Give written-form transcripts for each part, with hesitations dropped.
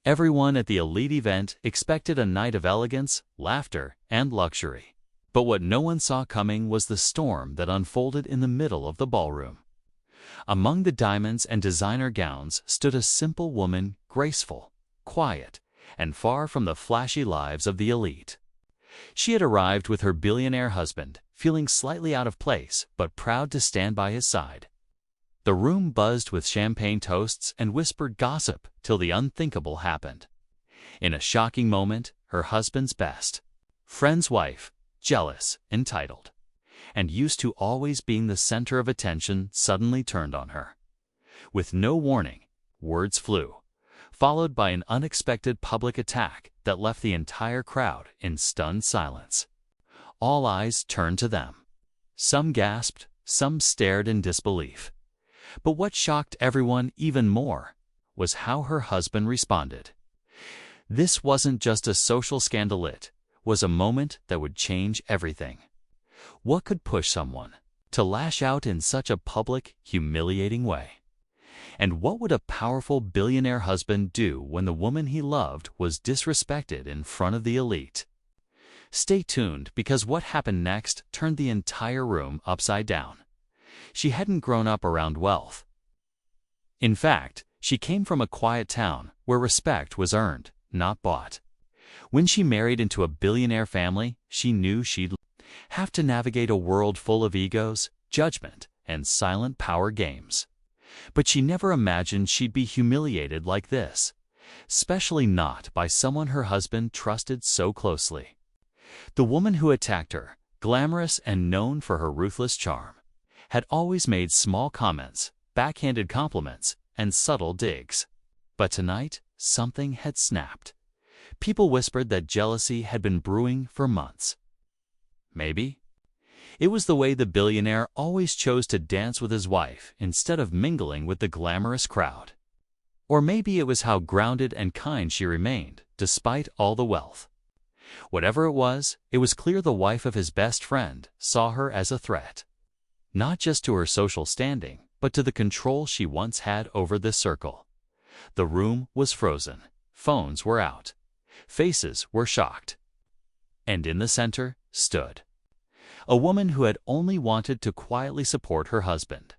Everyone at the elite event expected a night of elegance, laughter, and luxury. But what no one saw coming was the storm that unfolded in the middle of the ballroom. Among the diamonds and designer gowns stood a simple woman, graceful, quiet, and far from the flashy lives of the elite. She had arrived with her billionaire husband, feeling slightly out of place but proud to stand by his side. The room buzzed with champagne toasts and whispered gossip till the unthinkable happened. In a shocking moment, her husband's best friend's wife, jealous, entitled, and used to always being the center of attention, suddenly turned on her. With no warning, words flew, followed by an unexpected public attack that left the entire crowd in stunned silence. All eyes turned to them. Some gasped, some stared in disbelief. But what shocked everyone even more was how her husband responded. This wasn't just a social scandal, it was a moment that would change everything. What could push someone to lash out in such a public, humiliating way? And what would a powerful billionaire husband do when the woman he loved was disrespected in front of the elite? Stay tuned, because what happened next turned the entire room upside down. She hadn't grown up around wealth. In fact, she came from a quiet town where respect was earned, not bought. When she married into a billionaire family, she knew she'd have to navigate a world full of egos, judgment, and silent power games. But she never imagined she'd be humiliated like this, especially not by someone her husband trusted so closely. The woman who attacked her, glamorous and known for her ruthless charm, had always made small comments, backhanded compliments, and subtle digs. But tonight, something had snapped. People whispered that jealousy had been brewing for months. Maybe it was the way the billionaire always chose to dance with his wife instead of mingling with the glamorous crowd. Or maybe it was how grounded and kind she remained, despite all the wealth. Whatever it was clear the wife of his best friend saw her as a threat. Not just to her social standing, but to the control she once had over this circle. The room was frozen. Phones were out. Faces were shocked. And in the center stood a woman who had only wanted to quietly support her husband.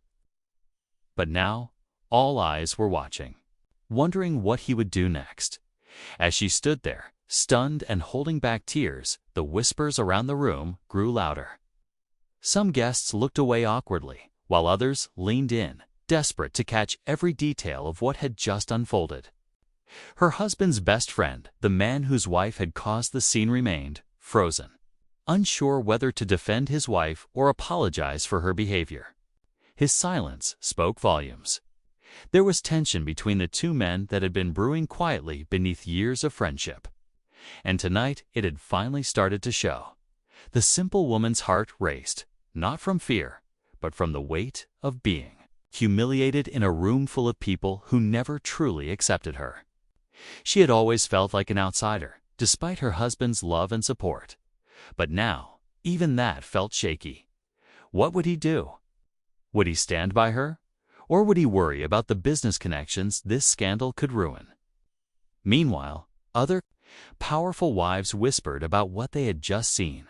But now, all eyes were watching, wondering what he would do next. As she stood there, stunned and holding back tears, the whispers around the room grew louder. Some guests looked away awkwardly, while others leaned in, desperate to catch every detail of what had just unfolded. Her husband's best friend, the man whose wife had caused the scene, remained frozen, unsure whether to defend his wife or apologize for her behavior. His silence spoke volumes. There was tension between the two men that had been brewing quietly beneath years of friendship. And tonight it had finally started to show. The simple woman's heart raced, not from fear, but from the weight of being humiliated in a room full of people who never truly accepted her. She had always felt like an outsider, despite her husband's love and support. But now, even that felt shaky. What would he do? Would he stand by her? Or would he worry about the business connections this scandal could ruin? Meanwhile, other powerful wives whispered about what they had just seen.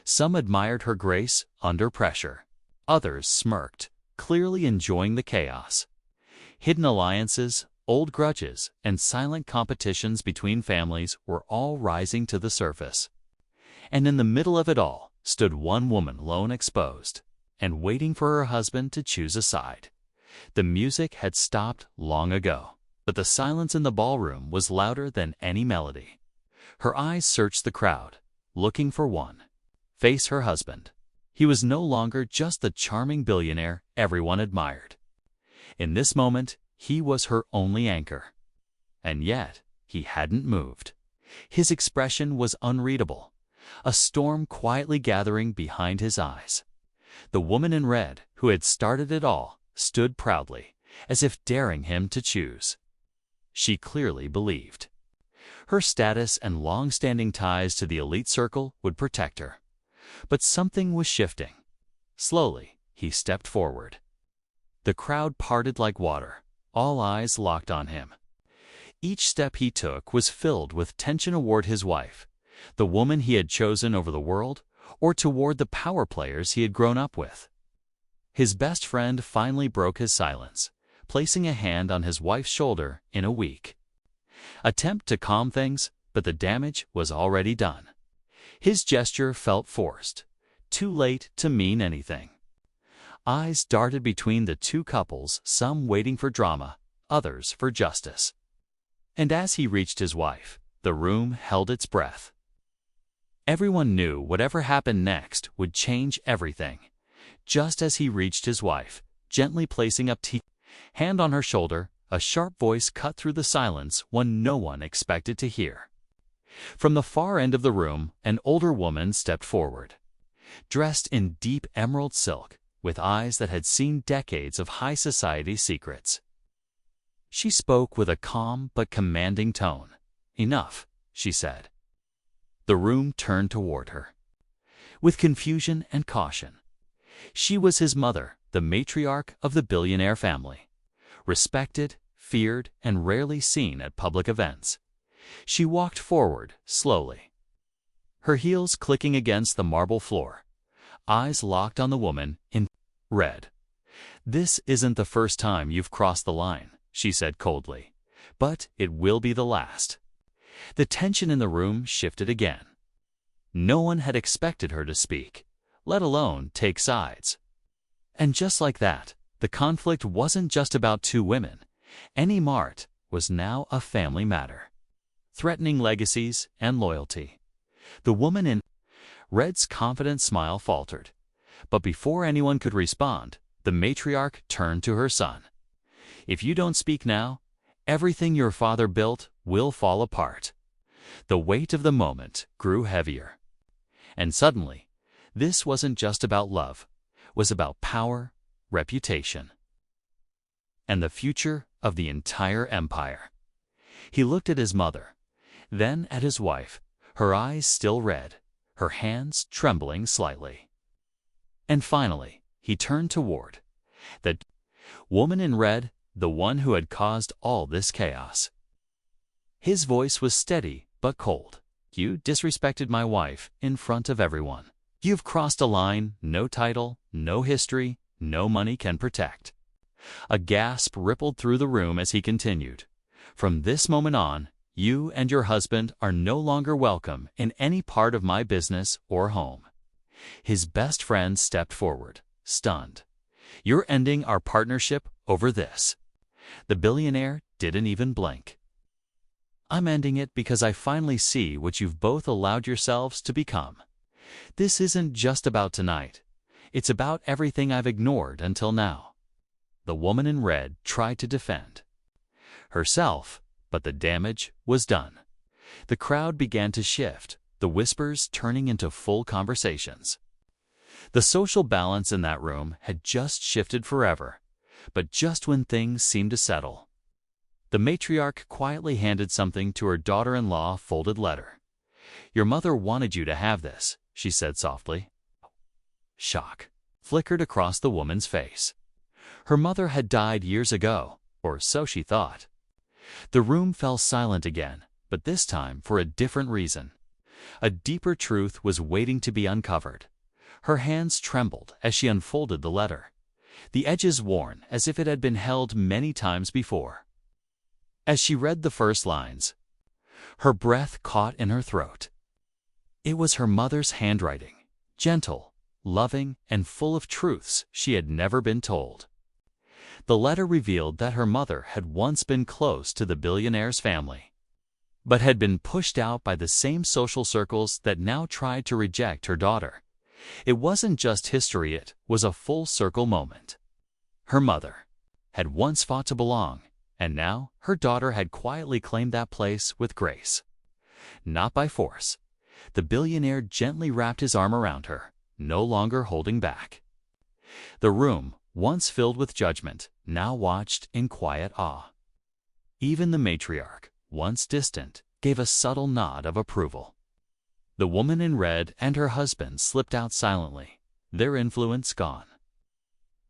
Some admired her grace under pressure. Others smirked, clearly enjoying the chaos. Hidden alliances, old grudges, and silent competitions between families were all rising to the surface. And in the middle of it all stood one woman, alone, exposed, and waiting for her husband to choose a side. The music had stopped long ago, but the silence in the ballroom was louder than any melody. Her eyes searched the crowd, looking for one face, her husband. He was no longer just the charming billionaire everyone admired. In this moment, he was her only anchor. And yet, he hadn't moved. His expression was unreadable, a storm quietly gathering behind his eyes. The woman in red, who had started it all, stood proudly, as if daring him to choose. She clearly believed her status and long-standing ties to the elite circle would protect her. But something was shifting. Slowly, he stepped forward. The crowd parted like water. All eyes locked on him. Each step he took was filled with tension toward his wife, the woman he had chosen over the world, or toward the power players he had grown up with. His best friend finally broke his silence, placing a hand on his wife's shoulder in a weak attempt to calm things, but the damage was already done. His gesture felt forced, too late to mean anything. Eyes darted between the two couples, some waiting for drama, others for justice. And as he reached his wife, the room held its breath. Everyone knew whatever happened next would change everything. Just as he reached his wife, gently placing a hand on her shoulder, a sharp voice cut through the silence one no one expected to hear. From the far end of the room, an older woman stepped forward. Dressed in deep emerald silk, with eyes that had seen decades of high society secrets. She spoke with a calm but commanding tone. "Enough," she said. The room turned toward her, with confusion and caution. She was his mother, the matriarch of the Billionaire family. Respected, feared, and rarely seen at public events. She walked forward, slowly, her heels clicking against the marble floor, eyes locked on the woman in red. "This isn't the first time you've crossed the line," she said coldly, "but it will be the last." The tension in the room shifted again. No one had expected her to speak, let alone take sides. And just like that, the conflict wasn't just about two women. Anymore was now a family matter, threatening legacies and loyalty. The woman in red's confident smile faltered, but before anyone could respond, the matriarch turned to her son. "If you don't speak now, everything your father built will fall apart." The weight of the moment grew heavier. And suddenly, this wasn't just about love, it was about power, reputation, and the future of the entire empire. He looked at his mother, then at his wife, her eyes still red, her hands trembling slightly. And finally, he turned toward the woman in red, the one who had caused all this chaos. His voice was steady but cold. "You disrespected my wife in front of everyone. You've crossed a line no title, no history, no money can protect." A gasp rippled through the room as he continued. "From this moment on, you and your husband are no longer welcome in any part of my business or home." His best friend stepped forward, stunned. "You're ending our partnership over this." The billionaire didn't even blink. "I'm ending it because I finally see what you've both allowed yourselves to become. This isn't just about tonight. It's about everything I've ignored until now." The woman in red tried to defend herself, but the damage was done. The crowd began to shift, the whispers turning into full conversations. The social balance in that room had just shifted forever, but just when things seemed to settle, the matriarch quietly handed something to her daughter-in-law, folded letter. "Your mother wanted you to have this," she said softly. Shock flickered across the woman's face. Her mother had died years ago, or so she thought. The room fell silent again, but this time for a different reason. A deeper truth was waiting to be uncovered. Her hands trembled as she unfolded the letter, the edges worn as if it had been held many times before. As she read the first lines, her breath caught in her throat. It was her mother's handwriting, gentle, loving, and full of truths she had never been told. The letter revealed that her mother had once been close to the billionaire's family, but had been pushed out by the same social circles that now tried to reject her daughter. It wasn't just history, it was a full-circle moment. Her mother had once fought to belong, and now her daughter had quietly claimed that place with grace. Not by force. The billionaire gently wrapped his arm around her, no longer holding back. The room, once filled with judgment, now watched in quiet awe. Even the matriarch, once distant, gave a subtle nod of approval. The woman in red and her husband slipped out silently, their influence gone.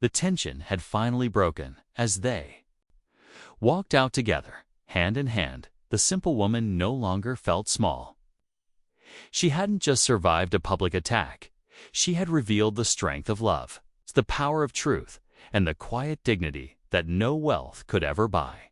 The tension had finally broken as they walked out together, hand in hand, the simple woman no longer felt small. She hadn't just survived a public attack. She had revealed the strength of love, the power of truth, and the quiet dignity that no wealth could ever buy.